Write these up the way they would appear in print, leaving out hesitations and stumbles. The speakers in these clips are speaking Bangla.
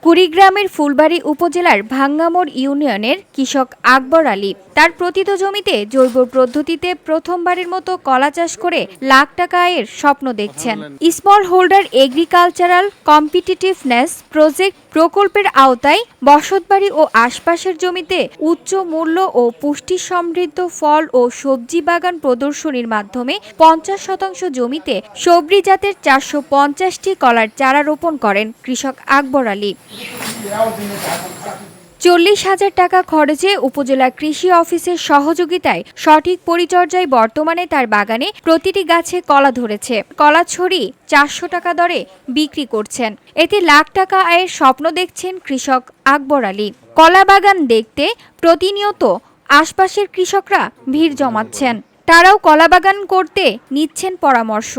কুড়িগ্রামের ফুলবাড়ী উপজেলার ভাঙ্গামোড় ইউনিয়নের কৃষক আকবর আলী তার প্রতিত জমিতে জৈব পদ্ধতিতে প্রথমবারের মতো কলা চাষ করে লাখ টাকা আয়ের স্বপ্ন দেখছেন। Small holder agricultural competitiveness project প্রকল্পের আওতায় বসতবাড়ি ও আশপাশের জমিতে উচ্চ মূল্য ও পুষ্টি সমৃদ্ধ ফল ও সবজি বাগান প্রদর্শনীর মাধ্যমে 50% জমিতে সবজি জাতের 450টি কলার চারা রোপণ করেন কৃষক আকবর আলী। 40,000 টাকা খরচে উপজেলা কৃষি অফিসের সহযোগিতায় সঠিক পরিচর্যায় বর্তমানে তার বাগানে প্রতিটি গাছে কলা ধরেছে। কলা ছড়ি 400 টাকা দরে বিক্রি করছেন। এতে লাখ টাকা আয়ের স্বপ্ন দেখছেন কৃষক আকবর আলী। কলা বাগান দেখতে প্রতিনিয়ত আশপাশের কৃষকরা ভিড় জমাচ্ছেন। তারাও কলা বাগান করতে নিচ্ছেন পরামর্শ।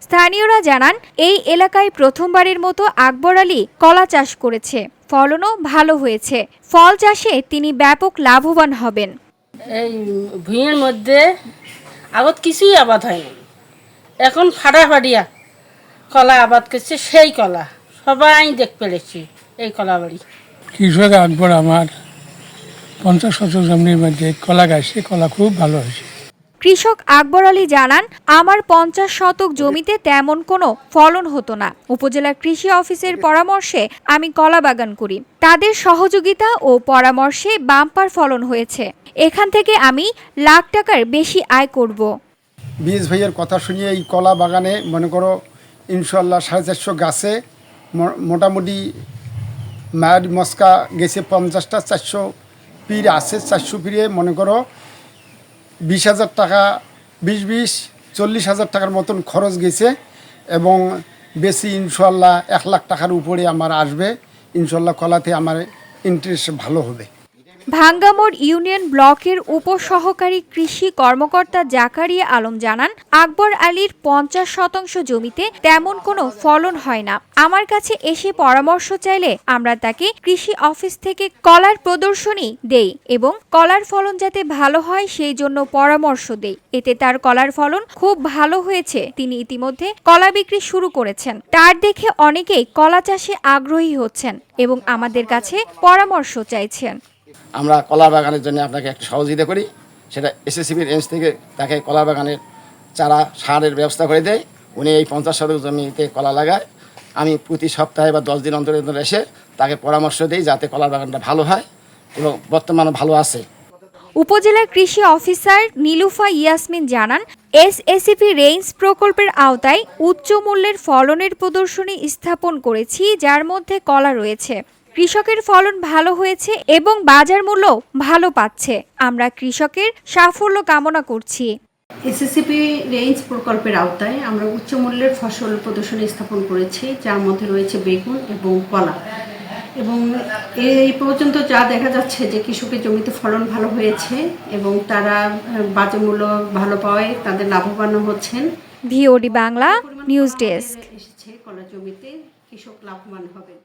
স্থানীয়রা জানান, এই এলাকায় প্রথমবারের মতো আকবর আলী কলা চাষ করেছে। ফলনও ভালো হয়েছে। ফল চাষে তিনি ব্যাপক লাভবান হবেন। এই ভুঁইয়ের মধ্যে আগত কিছুই আবাদ হয়নি, এখন ফাটাফাটিয়া কলা আবাদ করছে। সেই কলা সবাই দেখ পেরেছি। এই কলা বাড়ি কৃষক আকবর আমার 50 শতক জমির মধ্যে কলা গাছে, কলা খুব ভালো হয়েছে। কৃষক আকবর আলী জানান, আমার 50 শতক জমিতে তেমন কোনো ফলন হতো না। উপজেলা কৃষি অফিসের পরামর্শে আমি কলা বাগান করি। তাদের সহযোগিতা ও পরামর্শে বাম্পার ফলন হয়েছে। এখান থেকে আমি লাখ টাকার বেশি আয় করব। বীজ ভাইয়ের কথা শুনিয়ে এই কলা বাগানে মনে করো ইনশাল্লাহ 450 গাছে মোটামুটি মায়ের মস্কা গেছে 50টা, 400 পিড় আছে। 400 পিড়ে মনে করো 20,000 টাকা, 40,000 টাকার মতন খরচ গেছে এবং বেশি ইনশাল্লাহ 1 লাখ টাকার উপরে আমার আসবে। ইনশাল্লাহ কলাতে আমার ইন্টারেস্ট ভালো হবে। ভাঙ্গামোড় ইউনিয়ন ব্লকের উপসহকারী কৃষি কর্মকর্তা জাকারিয়া আলম জানান, আকবর আলীর 50% জমিতে তেমন কোনো ফলন হয় না। আমার কাছে এসে পরামর্শ চাইলে আমরা তাকে কৃষি অফিস থেকে কলার প্রদর্শনী দেই এবং কলার ফলন যাতে ভালো হয় সেই জন্য পরামর্শ দেই। এতে তার কলার ফলন খুব ভালো হয়েছে। তিনি ইতিমধ্যে কলা বিক্রি শুরু করেছেন। তার দেখে অনেকেই কলা চাষে আগ্রহী হচ্ছেন এবং আমাদের কাছে পরামর্শ চাইছেন। আমরা কলা বাগানের জন্য আপনাকে একটা সহযোগিতা করি, সেটা এসএসসিবির রেঞ্জ থেকে তাকে কলা বাগানের চারা সারের ব্যবস্থা করে দেয়। উনি এই 50 শতক জমিতে কলা লাগায়। আমি প্রতি সপ্তাহে বা 10 দিন অন্তর অন্তর এসে তাকে পরামর্শ দিই যাতে কলা বাগানটা ভালো হয় এবং বর্তমানে ভালো আছে। উপজেলা কৃষি অফিসার নীলুফা ইয়াসমিন জানান, এসএসসিপি রেঞ্জ প্রকল্পের আওতায় উচ্চ মূল্যের ফলনের প্রদর্শনী স্থাপন করেছি, যার মধ্যে কলা রয়েছে। কৃষকের ফলন ভালো হয়েছে এবং বাজার মূল্য ভালো পাচ্ছে। আমরা কৃষকের সাফল্য কামনা করছি। এসএসসিপি রেঞ্জ প্রকল্পের আওতায় আমরা উচ্চ মূল্যের ফসল প্রদর্শনী স্থাপন করেছি, যার মধ্যে রয়েছে বেগুন এবং কলা। এবং এই পর্যন্ত যা দেখা যাচ্ছে যে কৃষকের জমিতে ফলন ভালো হয়েছে এবং তারা বাজার মূল্য ভালো পাওয়ায় তাদের লাভবান হচ্ছেন। VOD Bangla news desk. এসেছে কলা জমিতে, কৃষক লাভবান হবেন।